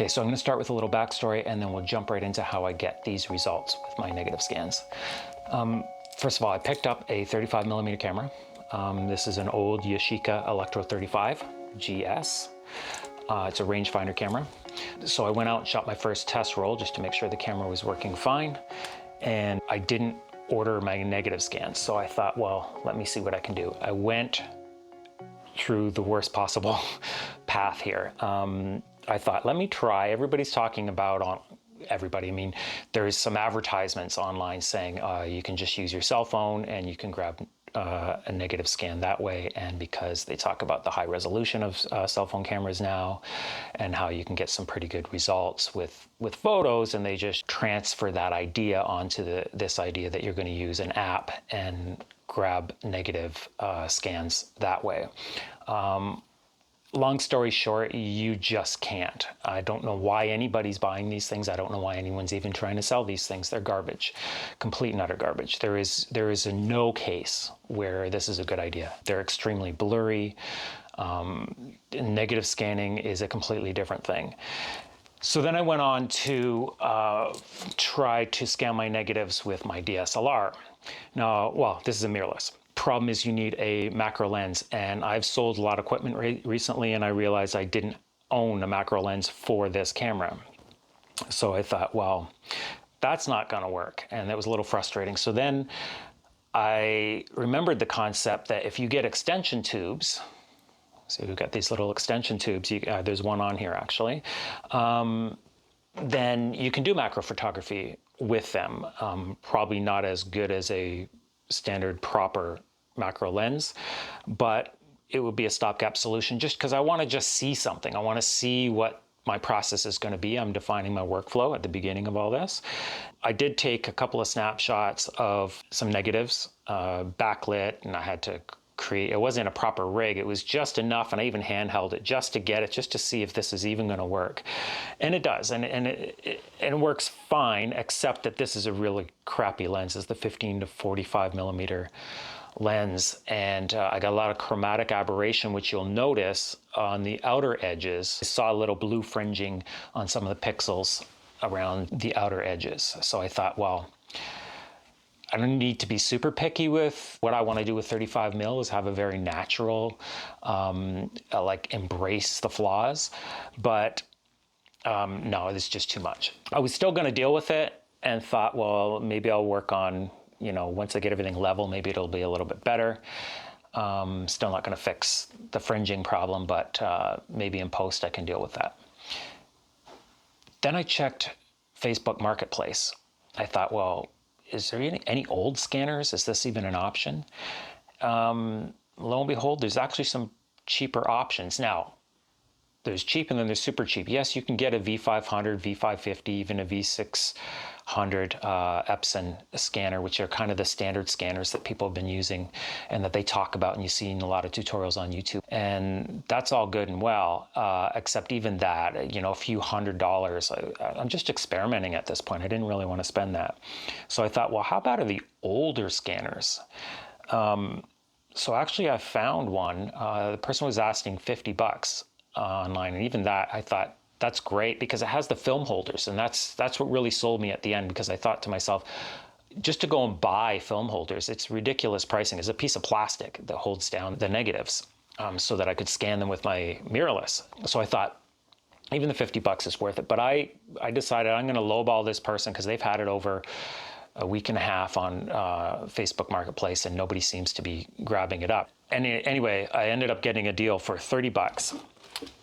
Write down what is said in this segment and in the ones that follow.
Okay, so I'm going to start with a little backstory and then we'll jump right into how I get these results with my negative scans. First of all, I picked up a 35mm camera. This is an old Yashica Electro 35 GS. It's a rangefinder camera. So I went out and shot my first test roll just to make sure the camera was working fine. And I didn't order my negative scans. So I thought, well, let me see what I can do. I went through the worst possible path here. I thought, let me try. Everybody's talking about everybody. I mean, there's some advertisements online saying you can just use your cell phone and you can grab a negative scan that way. And because they talk about the high resolution of cell phone cameras now and how you can get some pretty good results with photos, and they just transfer that idea onto this idea that you're going to use an app and grab negative scans that way. Long story short, you just can't. I don't know why anybody's buying these things. I don't know why anyone's even trying to sell these things. They're garbage, complete and utter garbage. There is a no case where this is a good idea. They're extremely blurry. Negative scanning is a completely different thing. So then I went on to try to scan my negatives with my DSLR. Now, well, this is a mirrorless. Problem is you need a macro lens, and I've sold a lot of equipment recently, and I realized I didn't own a macro lens for this camera. So I thought, well, that's not going to work, and that was a little frustrating. So then I remembered the concept that if you get extension tubes, so we've got these little extension tubes, there's one on here actually, then you can do macro photography with them. Probably not as good as a standard proper macro lens, but it would be a stopgap solution just because I want to just see something. I want to see what my process is going to be. I'm defining my workflow at the beginning of all this. I did take a couple of snapshots of some negatives, backlit, and I had to create, it wasn't a proper rig, it was just enough, and I even handheld it just to get it, just to see if this is even going to work. And it does, and it works fine, except that this is a really crappy lens. It's the 15 to 45 millimeter lens, and I got a lot of chromatic aberration, which you'll notice on the outer edges. I saw a little blue fringing on some of the pixels around the outer edges. So I thought, well, I don't need to be super picky with what I want to do with 35 mil is have a very natural, like embrace the flaws, but no, it's just too much. I was still going to deal with it and thought, well, maybe I'll work on, once I get everything level, maybe it'll be a little bit better. Still not going to fix the fringing problem, but maybe in post I can deal with that. Then I checked Facebook Marketplace. I thought, well, is there any old scanners? Is this even an option? Lo and behold, there's actually some cheaper options. Now, there's cheap and then there's super cheap. Yes, you can get a V500, V550, even a V600 Epson scanner, which are kind of the standard scanners that people have been using and that they talk about, and you see in a lot of tutorials on YouTube. And that's all good and well, except even that, a few $100s. I'm just experimenting at this point. I didn't really want to spend that. So I thought, well, how about the older scanners? So actually I found one. The person was asking $50 online, and even that, I thought, that's great because it has the film holders, and that's what really sold me at the end, because I thought to myself, just to go and buy film holders, it's ridiculous pricing. It's a piece of plastic that holds down the negatives so that I could scan them with my mirrorless. So I thought, even the $50 is worth it. But I decided I'm going to lowball this person because they've had it over a week and a half on Facebook Marketplace, and nobody seems to be grabbing it up. And anyway, I ended up getting a deal for $30.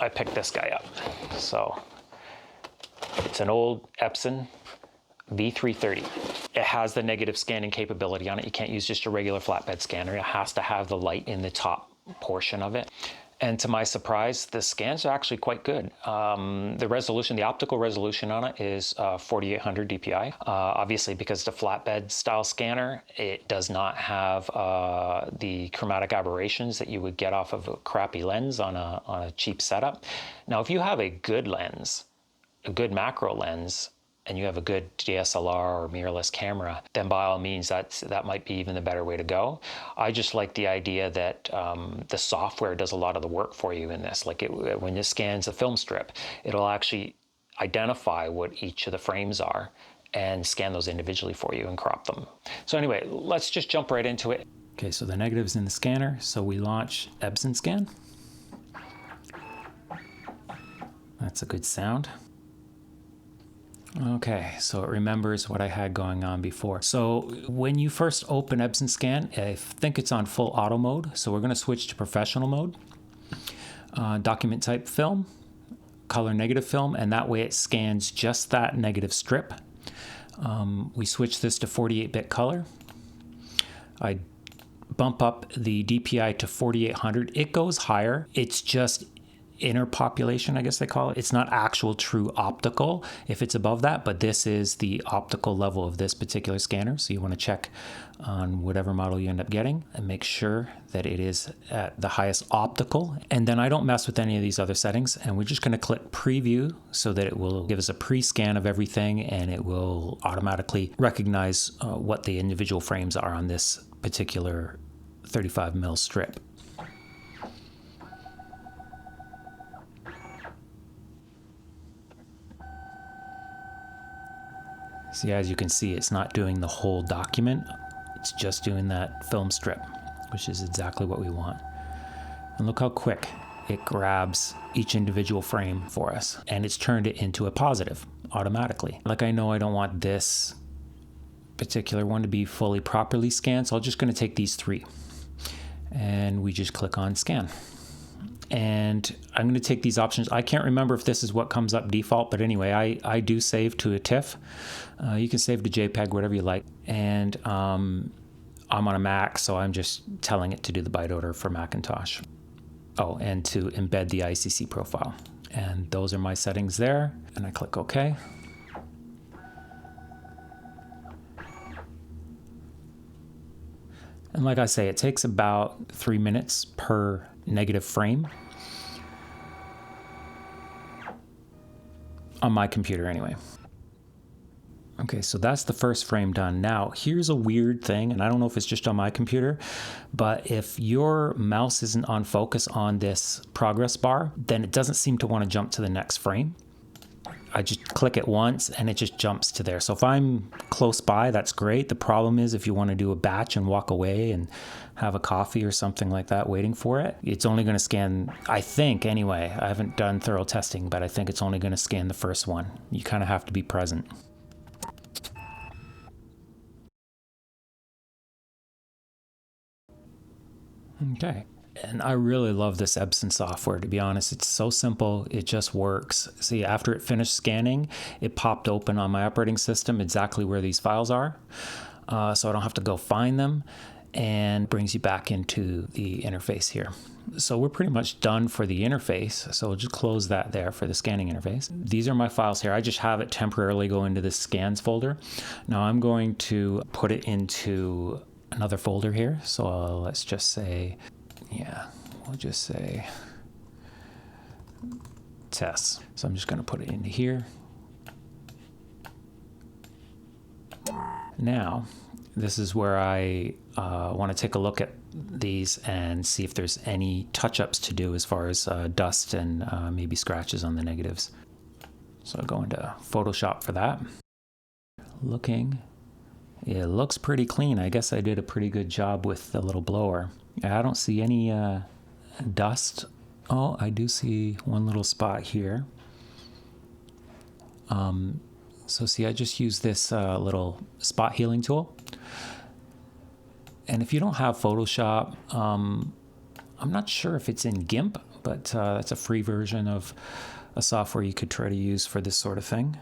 I picked this guy up. So it's an old Epson V330. It has the negative scanning capability on it. You can't use just a regular flatbed scanner. It has to have the light in the top portion of it. And to my surprise, the scans are actually quite good. The resolution, the optical resolution on it is 4800 DPI. Obviously, because it's a flatbed style scanner, it does not have the chromatic aberrations that you would get off of a crappy lens on a cheap setup. Now, if you have a good lens, a good macro lens, and you have a good DSLR or mirrorless camera, then by all means, that might be even the better way to go. I just like the idea that the software does a lot of the work for you in this. Like when it scans a film strip, it'll actually identify what each of the frames are and scan those individually for you and crop them. So anyway, let's just jump right into it. Okay, so the negative's in the scanner, so we launch Epson Scan. That's a good sound. Okay, so it remembers what I had going on before. So when you first open Epson Scan, I think it's on full auto mode, so we're going to switch to professional mode. Document type film, color negative film, and that way it scans just that negative strip. We switch this to 48-bit color. I bump up the DPI to 4800. It goes higher. It's just inner population, I guess they call it. It's not actual true optical if it's above that, but this is the optical level of this particular scanner. So you want to check on whatever model you end up getting and make sure that it is at the highest optical. And then I don't mess with any of these other settings, and we're just going to click preview so that it will give us a pre-scan of everything, and it will automatically recognize what the individual frames are on this particular 35mm strip. See, as you can see, it's not doing the whole document. It's just doing that film strip, which is exactly what we want. And look how quick it grabs each individual frame for us. And it's turned it into a positive automatically. Like, I know I don't want this particular one to be fully properly scanned, so I'm just going to take these three. And we just click on scan. And I'm going to take these options. I can't remember if this is what comes up default, but anyway, I do save to a TIFF. You can save to JPEG, whatever you like. And I'm on a Mac, so I'm just telling it to do the byte order for Macintosh. Oh, and to embed the ICC profile. And those are my settings there. And I click OK. And like I say, it takes about 3 minutes per negative frame. On my computer anyway. Okay, so that's the first frame done. Now, here's a weird thing, and I don't know if it's just on my computer, but if your mouse isn't on focus on this progress bar, then it doesn't seem to want to jump to the next frame. I just click it once and it just jumps to there. So if I'm close by, that's great. The problem is if you want to do a batch and walk away and have a coffee or something like that waiting for it, it's only going to scan, I think anyway, I haven't done thorough testing, but I think it's only going to scan the first one. You kind of have to be present. Okay. And I really love this Epson software, to be honest. It's so simple, it just works. See, after it finished scanning, it popped open on my operating system exactly where these files are. So I don't have to go find them, and brings you back into the interface here. So we're pretty much done for the interface. So we'll just close that there for the scanning interface. These are my files here. I just have it temporarily go into this scans folder. Now I'm going to put it into another folder here. So let's just say, yeah, we'll just say tests. So I'm just going to put it into here. Now, this is where I want to take a look at these and see if there's any touch-ups to do as far as dust and maybe scratches on the negatives. So I'll go into Photoshop for that. Looking, it looks pretty clean. I guess I did a pretty good job with the little blower. I don't see any dust. Oh, I do see one little spot here. So see, I just use this little spot healing tool. And if you don't have Photoshop, I'm not sure if it's in GIMP, but that's a free version of a software you could try to use for this sort of thing.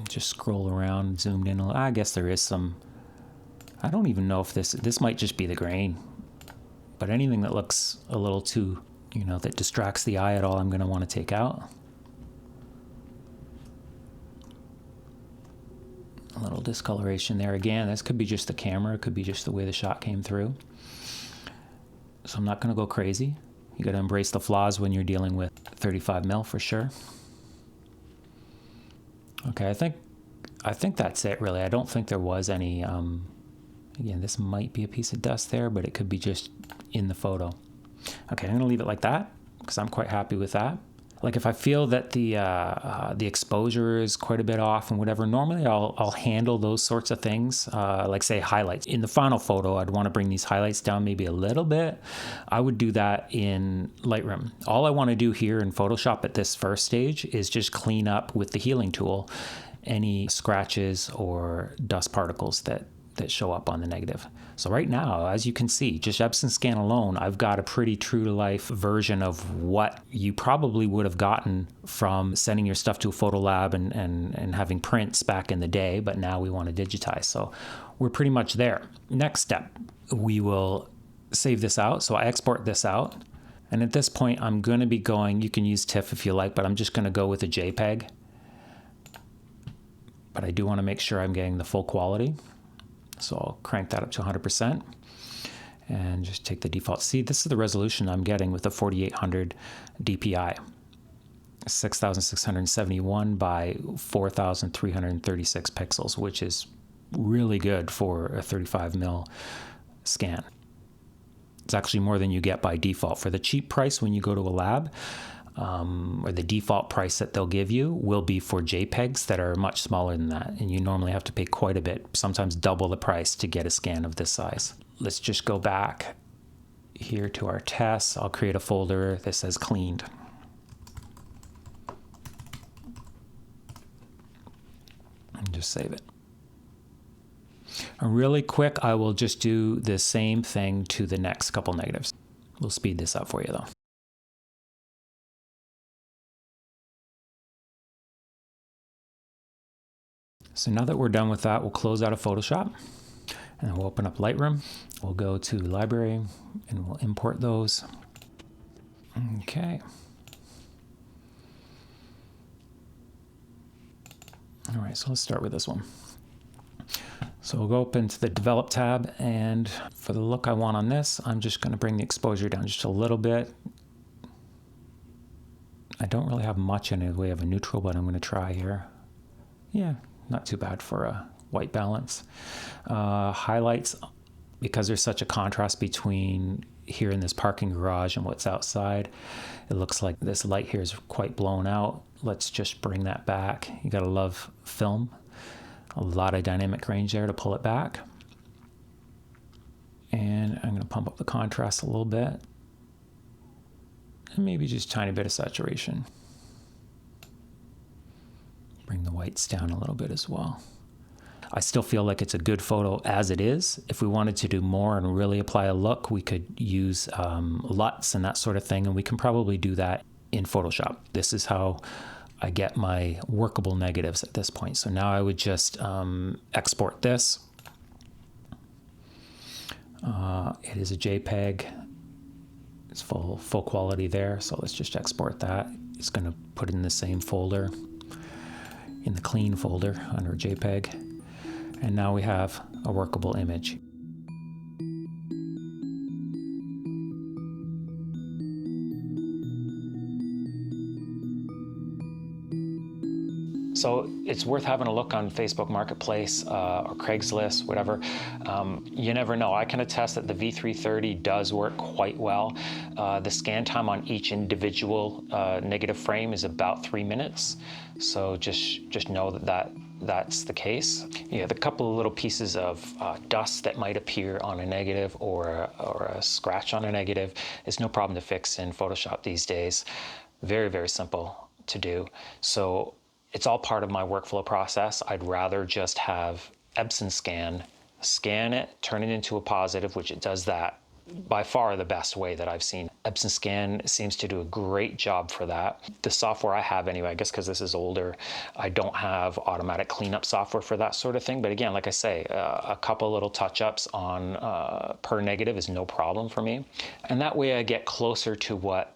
Just scroll around, zoomed in. I guess there is some, I don't even know if this might just be the grain, but anything that looks a little too, that distracts the eye at all, I'm going to want to take out. A little discoloration there again. This could be just the camera. It could be just the way the shot came through. So I'm not going to go crazy. You got to embrace the flaws when you're dealing with 35mm for sure. Okay, I think that's it really. I don't think there was any, again, this might be a piece of dust there, but it could be just in the photo. Okay, I'm going to leave it like that because I'm quite happy with that. Like if I feel that the exposure is quite a bit off and whatever, normally I'll handle those sorts of things. Like say highlights. In the final photo, I'd want to bring these highlights down maybe a little bit. I would do that in Lightroom. All I want to do here in Photoshop at this first stage is just clean up with the healing tool any scratches or dust particles that show up on the negative. So right now, as you can see, just Epson Scan alone, I've got a pretty true to life version of what you probably would have gotten from sending your stuff to a photo lab and having prints back in the day, but now we want to digitize. So we're pretty much there. Next step, we will save this out. So I export this out. And at this point, I'm going to be going, you can use TIFF if you like, but I'm just going to go with a JPEG. But I do want to make sure I'm getting the full quality. So I'll crank that up to 100% and just take the default. See, this is the resolution I'm getting with the 4800 DPI. 6,671 by 4,336 pixels, which is really good for a 35 mil scan. It's actually more than you get by default. For the cheap price when you go to a lab, or the default price that they'll give you will be for JPEGs that are much smaller than that. And you normally have to pay quite a bit, sometimes double the price to get a scan of this size. Let's just go back here to our tests. I'll create a folder that says cleaned. And just save it. And really quick, I will just do the same thing to the next couple negatives. We'll speed this up for you though. So now that we're done with that, we'll close out of Photoshop and we'll open up Lightroom. We'll go to Library and we'll import those. Okay. All right, so let's start with this one. So we'll go up into the Develop tab, and for the look I want on this, I'm just going to bring the exposure down just a little bit. I don't really have much in the way of a neutral, but I'm going to try here. Yeah. Not too bad for a white balance. Highlights, because there's such a contrast between here in this parking garage and what's outside, it looks like this light here is quite blown out. Let's just bring that back. You gotta love film. A lot of dynamic range there to pull it back. And I'm gonna pump up the contrast a little bit. And maybe just a tiny bit of saturation. Bring the whites down a little bit as well. I still feel like it's a good photo as it is. If we wanted to do more and really apply a look, we could use LUTs and that sort of thing, and we can probably do that in Photoshop. This is how I get my workable negatives at this point. So now I would just export this. It is a JPEG. It's full quality there, so let's just export that. It's going to put it in the same folder, in the clean folder under JPEG. And now we have a workable image. So it's worth having a look on Facebook Marketplace or Craigslist, whatever. You never know. I can attest that the V330 does work quite well. The scan time on each individual negative frame is about 3 minutes. So just know that that's the case. Yeah, the couple of little pieces of dust that might appear on a negative or a scratch on a negative is no problem to fix in Photoshop these days. Very, very simple to do. So it's all part of my workflow process. I'd rather just have Epson scan it, turn it into a positive, which it does that by far the best way that I've seen. Epson Scan seems to do a great job for that. The software I have anyway, I guess because this is older, I don't have automatic cleanup software for that sort of thing. But again, like I say, a couple little touch-ups on per negative is no problem for me. And that way I get closer to what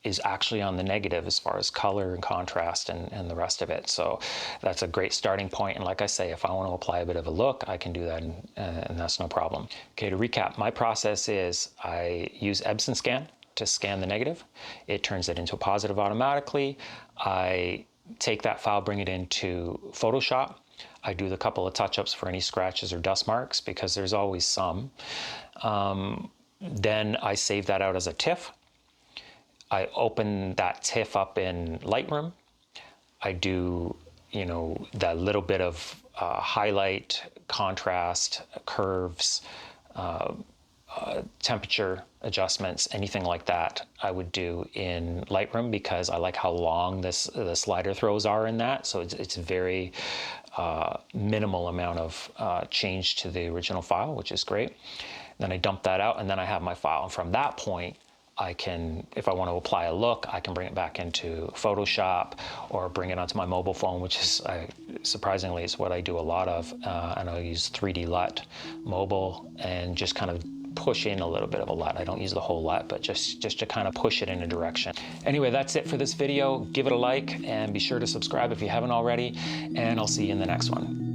is actually on the negative as far as color and contrast and the rest of it. So that's a great starting point. And like I say, if I want to apply a bit of a look, I can do that and that's no problem. Okay, to recap, my process is I use Epson Scan to scan the negative. It turns it into a positive automatically. I take that file, bring it into Photoshop. I do the couple of touch-ups for any scratches or dust marks because there's always some. Then I save that out as a TIFF. I open that TIFF up in Lightroom. I do, you know, that little bit of highlight, contrast, curves, temperature adjustments, anything like that, I would do in Lightroom because I like how long the slider throws are in that. So it's very minimal amount of change to the original file, which is great. Then I dump that out, and then I have my file. And from that point, I can, if I want to apply a look, I can bring it back into Photoshop or bring it onto my mobile phone, which is, surprisingly, is what I do a lot of. And I'll use 3D LUT mobile and just kind of push in a little bit of a LUT. I don't use the whole LUT, but just to kind of push it in a direction. Anyway, that's it for this video. Give it a like and be sure to subscribe if you haven't already, and I'll see you in the next one.